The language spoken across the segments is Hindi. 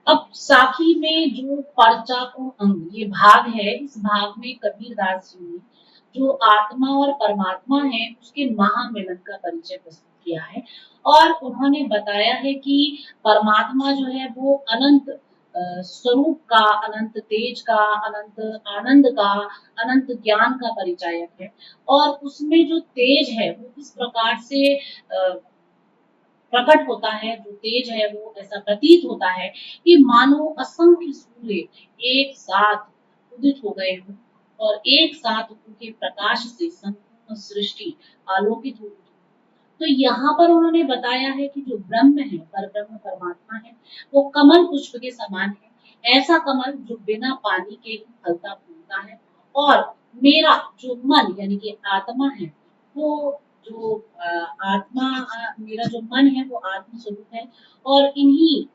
अब साखी में जो पर्चा को अंग ये भाग है, इस भाग में कबीरदास जी ने जो आत्मा और परमात्मा है उसके महामिलन का परिचय प्रस्तुत किया है। और उन्होंने बताया है कि परमात्मा जो है वो अनंत स्वरूप का, अनंत तेज का, अनंत आनंद का, अनंत ज्ञान का परिचायक है। और उसमें जो तेज है वो इस प्रकार से प्रकट होता है, जो तेज है वो ऐसा प्रतीत होता है कि मानो असंख्य सूर्य एक साथ उदित हो गए हों और एक साथ उनके प्रकाश से संपूर्ण सृष्टि आलोकित हो उठी। तो यहाँ पर उन्होंने बताया है कि जो ब्रह्म है, पर ब्रह्म परमात्मा है, वो कमल पुष्प के समान है। ऐसा कमल जो बिना पानी के ही फलता फूलता है। और मेरा जो मन यानी कि आत्मा है, वो जो आत्मा, मेरा जो मन है वो आत्म स्वरूप है। और इन्हीं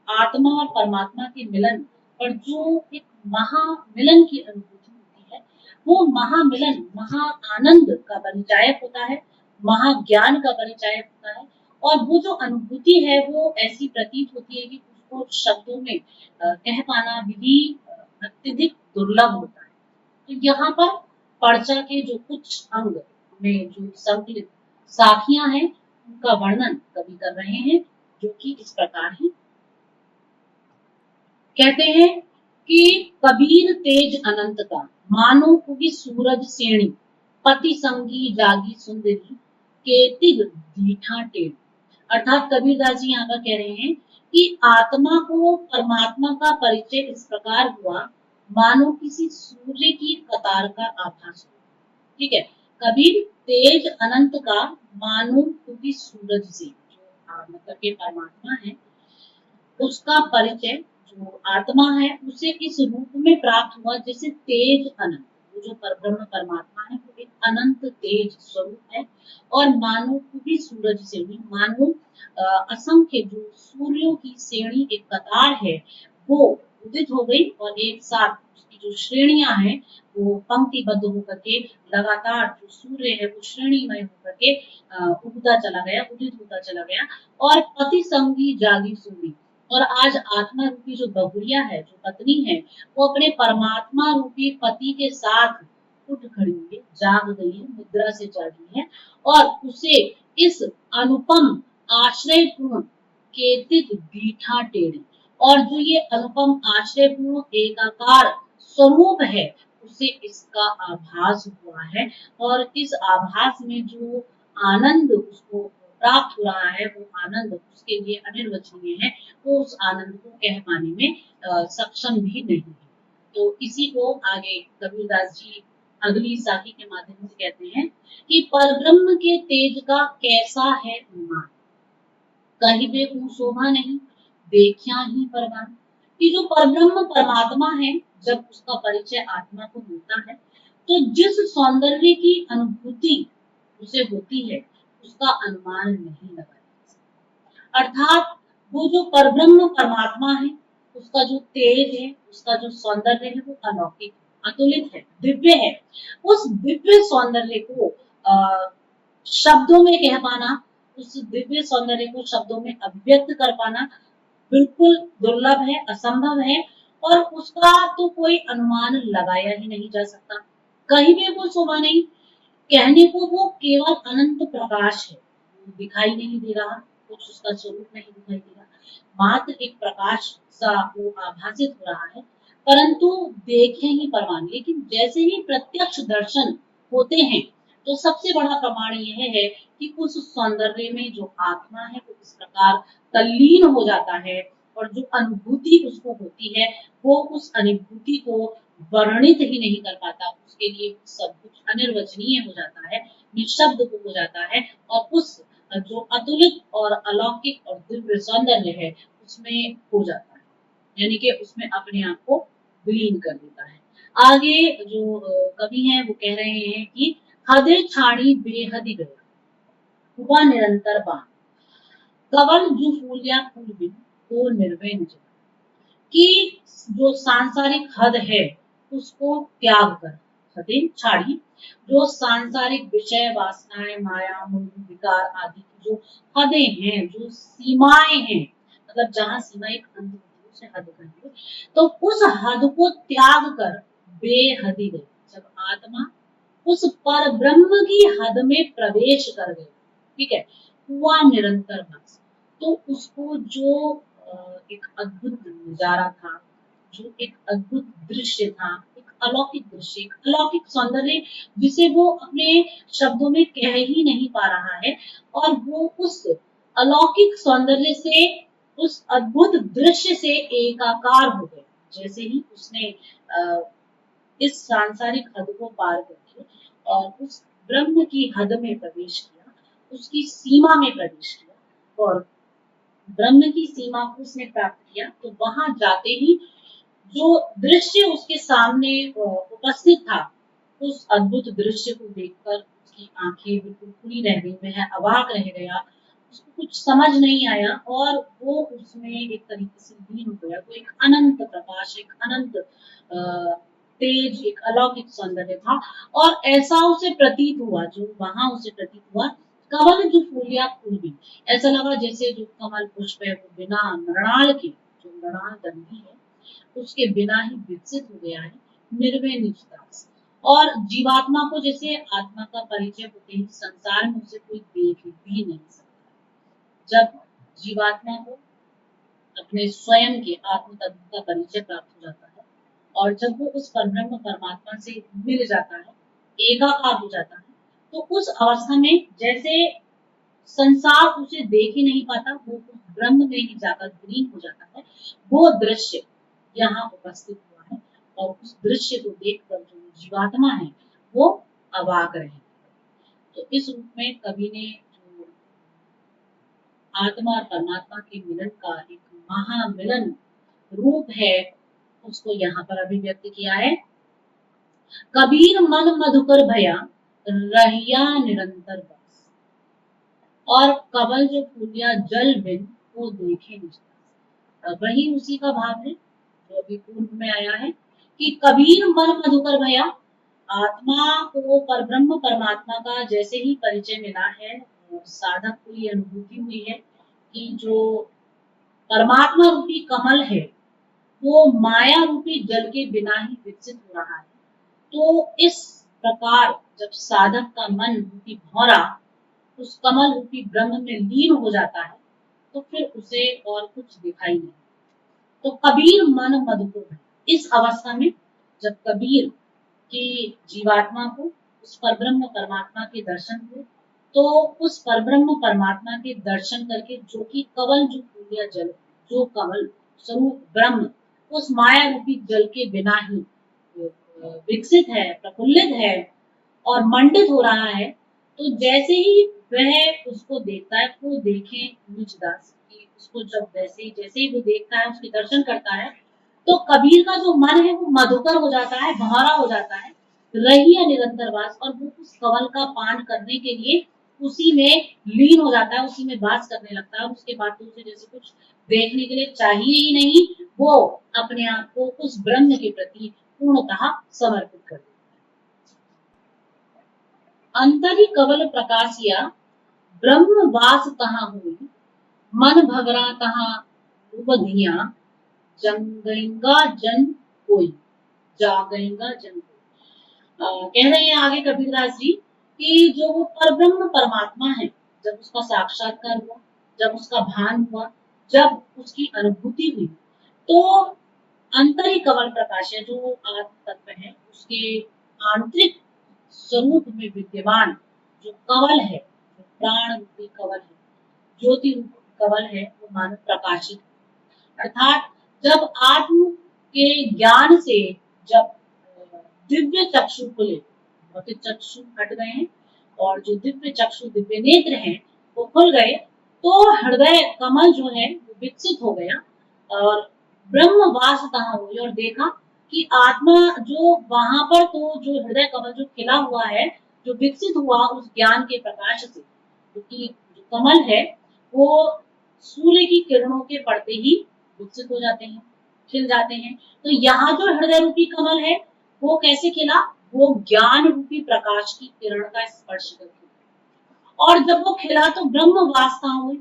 आत्मा और परमात्मा के मिलन पर जो एक महामिलन की अनुभूति होती है, वो महामिलन महा आनंद का परिचायक होता है, महाज्ञान का परिचायक होता है। और वो जो अनुभूति है वो ऐसी प्रतीत होती है कि उसको शब्दों में कह पाना विधि अत्यधिक दुर्लभ होता है। तो यहाँ पर पर्चा के जो कुछ अंग में जो संकलित साखियां हैं उनका वर्णन कवि कर रहे हैं, जो कि इस प्रकार है। कहते हैं कि कबीर तेज अनंत का, मानो पुगी सूरज सेणी, पति संगी जागी सुंदरी, केतिग दीठा टेढ़। अर्थात कबीरदास जी यहाँ पर कह रहे हैं कि आत्मा को परमात्मा का परिचय इस प्रकार हुआ मानो किसी सूर्य की कतार का आभास हो। ठीक है। कबीर तेज अनंत का मानो क्योंकि सूरज से, जो मतलब के परमात्मा है, उसका परिचय जो आत्मा है उसे इस रूप में प्राप्त हुआ जैसे तेज अनंत। वो जो परब्रह्म परमात्मा है वो एक अनंत तेज स्वरूप है। और मानो भी सूरज से भी मानो असंख्य जो सूर्यों की श्रेणी एक कतार है वो उदित हो गई और एक साथ उसकी जो श्रेणियां हैं वो पंक्तिबद्ध होकर के लगातार जो सूर्य है वो श्रेणीमय होकर के उगता चला गया, उदित होता चला गया। और पति संगी जागी सूरी। और आज आत्मा रूपी जो बहुरिया है, जो पत्नी है, वो अपने परमात्मा रूपी पति के साथ उठ खड़ी है, जाग गई है, निद्रा से जागी है। और उसे इस अनुपम आश्रयपूर्ण केतिक दीठा टेढ़ी, और जो ये अनुपम आश्रयपूर्ण एकाकार स्वरूप है उसे इसका आभास हुआ है। और इस आभास में जो आनंद उसको प्राप्त हो रहा है वो आनंद उसके लिए अनिर्वचनीय है। वो उस आनंद को कह पाने में सक्षम भी नहीं है। तो इसी को आगे कबीरदास जी अगली साखी के माध्यम से कहते हैं कि परब्रह्म के तेज का कैसा है अनुमान, कहिबे को शोभा नहीं, देखिया ही परवान। कि जो परब्रह्म परमात्मा है, जब उसका परिचय आत्मा को होता है तो जिस सौंदर्य की अनुभूति उसे होती है उसका अनुमान नहीं लगाया जा सकता। अर्थात वो जो परब्रह्म परमात्मा है उसका जो तेज है, उसका जो सौंदर्य है वो अलौकिक है, अतुलित है, दिव्य है। उस दिव्य सौंदर्य को शब्दों में कह पाना, उस दिव्य सौंदर्य को शब्दों में अभिव्यक्त कर पाना बिल्कुल दुर्लभ है, असंभव है। और उसका तो कोई अनुमान लगाया ही नहीं जा सकता। कहीं भी वो शोभा नहीं, कहने को वो केवल अनंत प्रकाश है, दिखाई नहीं दे रहा, कुछ उसका स्वरूप नहीं दिखाई दे रहा, मात्र एक प्रकाश सा वो आभासित हो रहा है, परंतु देखे ही परवान। लेकिन जैसे ही प्रत्यक्ष दर्शन होते हैं तो सबसे बड़ा प्रमाण यह है कि उस सौंदर्य में जो आत्मा है वो इस प्रकार तल्लीन हो जाता है। और जो अनुभूति उसको होती है वो उस अनुभूति को वर्णित ही नहीं कर पाता, उसके लिए सब कुछ अनिर्वचनीय हो जाता है, निशब्द हो जाता है। और उस जो अतुलित और अलौकिक और दिव्य सौंदर्य है उसमें खो जाता है, यानी कि उसमें अपने आप को विलीन कर देता है। आगे जो कवि हैं वो कह रहे हैं कि हदे छाड़ी बेहद गया, हुआ निरंतर बान, कवल जो फूलिया फूल बिन को निर्भय न जगा। कि जो सांसारिक हद है उसको त्याग कर, हदें छाड़ी, जो सांसारिक विषय वासनाएं माया मोह विकार आदि की जो हदें हैं, जो सीमाएं हैं, मतलब जहां सीमा एक अंत होती है उसे हद कहेंगे। तो उस हद को त्याग कर बेहदी गई। जब आत्मा उस पर ब्रह्म की हद में प्रवेश कर गई, ठीक है, हुआ निरंतर बस। तो उसको जो एक अद्भुत नजारा था, जो एक अद्भुत दृश्य था, एक अलौकिक दृश्य, एक अलौकिक सौंदर्य जिसे वो अपने शब्दों में कह ही नहीं पा रहा है, और वो उस अलौकिक सौंदर्य से, उस अद्भुत दृश्य से एकाकार हो गए। जैसे ही उसने इस सांसारिक हद को पार करके और उस ब्रह्म की हद में प्रवेश किया, उसकी सीमा में प्रवेश किया और ब्रह्म की सीमा को उसने प्राप्त किया, तो वहां जाते ही जो दृश्य उसके सामने उपस्थित था, उस अद्भुत दृश्य को देखकर उसकी आंखें बिल्कुल खुली रह गई, वह अवाक रह गया, उसको कुछ समझ नहीं आया और वो उसमें एक तरीके से लीन हो गया। तो एक अनंत प्रकाश, एक अनंत तेज, एक अलौकिक सौंदर्य था। और ऐसा उसे प्रतीत हुआ, जो वहां उसे प्रतीत हुआ, कमल जो फूलिया फूल गई, ऐसा लगा जैसे जो कमल पुष्प है वो बिना मृणाल के, जो मृणाल डंडी है उसके बिना ही विकसित हो गया है, निर्वय निजता से। और जीवात्मा को जैसे आत्मा का परिचय होते ही संसार में उसे कोई देख भी नहीं सकता। जब जीवात्मा को अपने स्वयं के आत्म तत्व का परिचय प्राप्त हो जाता है और जब वो उस परब्रह्म परमात्मा से मिल जाता है, एकाकार हो जाता है, तो उस अवस्था में जैसे संसार उसे देख ही नहीं पाता, वो उस ब्रह्म में ही जाकर विलीन हो जाता है। वो दृश्य यहाँ उपस्थित हुआ है और उस दृश्य को देखकर जो जीवात्मा है वो अवाक रहे। तो इस रूप में कवि ने जो आत्मा और परमात्मा के मिलन का एक महामिलन रूप है उसको यहाँ पर अभिव्यक्त किया है। कबीर मन मधुकर भया, रहिया निरंतर बस। और कमल जो फूलिया जल बिन, वो देखे निष्ठा। वही उसी का भाव है जो अभी पूर्व में आया है कि कबीर मन मधुकर भया, आत्मा को परब्रह्म परमात्मा का जैसे ही परिचय मिला है, साधक को ये अनुभूति हुई है कि जो परमात्मा रूपी कमल है वो माया रूपी जल के बिना ही विकसित हो रहा है। तो इस प्रकार जब साधक का मन रूपी भौरा उस कमल रूपी ब्रह्म में लीन हो जाता है, तो फिर उसे और कुछ दिखाई नहीं। तो कबीर मन मधुकर है। इस अवस्था में जब कबीर की जीवात्मा को उस परब्रह्म परमात्मा के दर्शन हुए, तो उस परब्रह्म परमात्मा के दर्शन करके जो कि कवल जो फूलिया जल, जो कमल स्वरूप ब्रह्म उस माया रूपी जल के बिना ही विकसित है, प्रफुल्लित है और मंडित हो रहा है, तो जैसे ही वह उसको देखता है, वो देखे निजदास की, उसको जब जैसे ही वो देखता है, उसके दर्शन करता है, तो कबीर का जो मन है वो मधुकर हो जाता है, भौरा हो जाता है, रही है निरंतर वास, और वो उस कवल का पान करने के लिए उसी में लीन हो जाता है, उसी में वास करने लगता है। उसके बाद तो उसे जैसे कुछ देखने के लिए चाहिए ही नहीं, वो अपने आप को उस ब्रह्म के प्रति पूर्णतः समर्पित कर देता है। अंतरी कवल प्रकाशिया, ब्रह्म वास तहाँ हुई, मन भगरा तहाँ उपधिया, जंगेगा जन कोई, जागेगा जन कोई। कह रहे हैं आगे कबीरदास जी कि जो वो परब्रह्म परमात्मा है, जब उसका साक्षात्कार हुआ, जब उसका भान हुआ, जब उसकी अनुभूति हुई, तो अंतरी कवल प्रकाश है, जो आत्म तत्व है, उसके आंतरिक स्वरूप में विद्यमान जो कवल है, जो प्राण रूपी कवल है, ज्योति रूपी कवल है, वो मानो प्रकाशित। अर्थात जब आत्म के ज्ञान से जब दिव्य चक्षु खुले, भौतिक चक्षु हट गए हैं और जो दिव्य चक्षु, दिव्य नेत्र हैं, वो खुल गए, तो हृदय कमल जो है वो विकसित हो गया और ब्रह्म वास तहाँ हुई, और देखा कि आत्मा जो वहां पर, तो जो हृदय कमल जो खिला हुआ है, जो विकसित हुआ उस ज्ञान के प्रकाश से, क्योंकि जो कमल है वो सूर्य की किरणों के पड़ते ही विकसित हो जाते हैं, खिल जाते हैं। तो यहाँ जो हृदय रूपी कमल है वो कैसे खिला, वो ज्ञान रूपी प्रकाश की किरण का स्पर्श करके। और जब वो खिला तो ब्रह्म वास तहाँ हुई,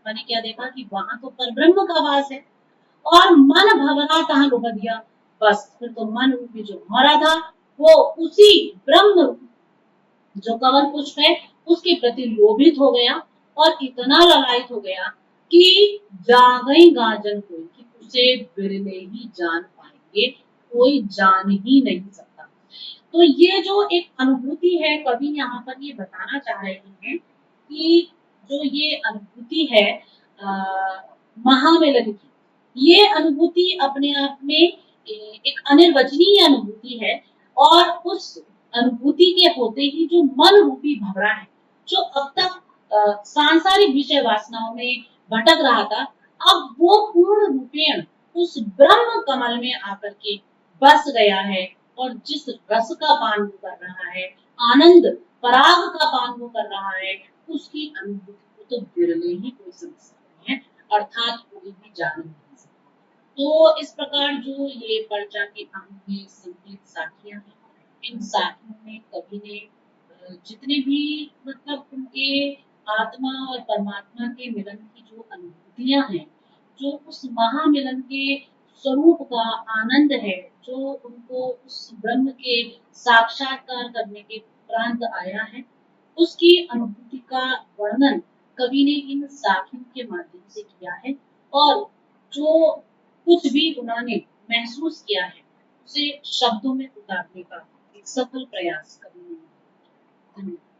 परमात्मा ने क्या देखा कि वहां तो परब्रह्म का वास है और मन भवरा तहां लोभ दिया। बस फिर तो मन रूपी जो भंवरा था वो उसी ब्रह्म जो कमल पुष्प है उसके प्रति लोभित हो गया और इतना ललायत हो गया कि जागई गाजन कोई कि उसे बिरले ही जान पाएंगे, कोई जान ही नहीं सकता। तो ये जो एक अनुभूति है कवि यहाँ पर ये बताना चाह रहे हैं कि जो ये अनुभूति है महामिलन की, ये अनुभूति अपने आप में एक अनिर्वचनीय अनुभूति है। और उस अनुभूति के होते ही जो मन रूपी भंवरा है, जो अब तक सांसारिक विषय वासनाओं में भटक रहा था, अब वो पूर्ण रूपेण उस ब्रह्म कमल में आकर के बस गया है। और जिस रस का पान वो कर रहा है, आनंद पराग का पान वो कर रहा है, उसकी अनुभूति को तो बिरले ही कोई समझ सकते हैं, अर्थात कोई भी जान नहीं सकता। तो इस प्रकार जो ये पर्चा के अंग में संगीत साखियां हैं, इन साखियों में कवि ने जितने भी मतलब उनके आत्मा और परमात्मा के मिलन की जो अनुभूतियां हैं, जो उस महामिलन के स्वरूप का आनंद है, जो उनको उस ब्रह्म के साक्षात्कार करने के उपरांत आया है, उसकी अनुभूति का वर्णन कवि ने इन साखियों के माध्यम से किया है। और जो कुछ भी उन्होंने महसूस किया है उसे शब्दों में उतारने का एक सफल प्रयास कवि ने किया। धन्यवाद।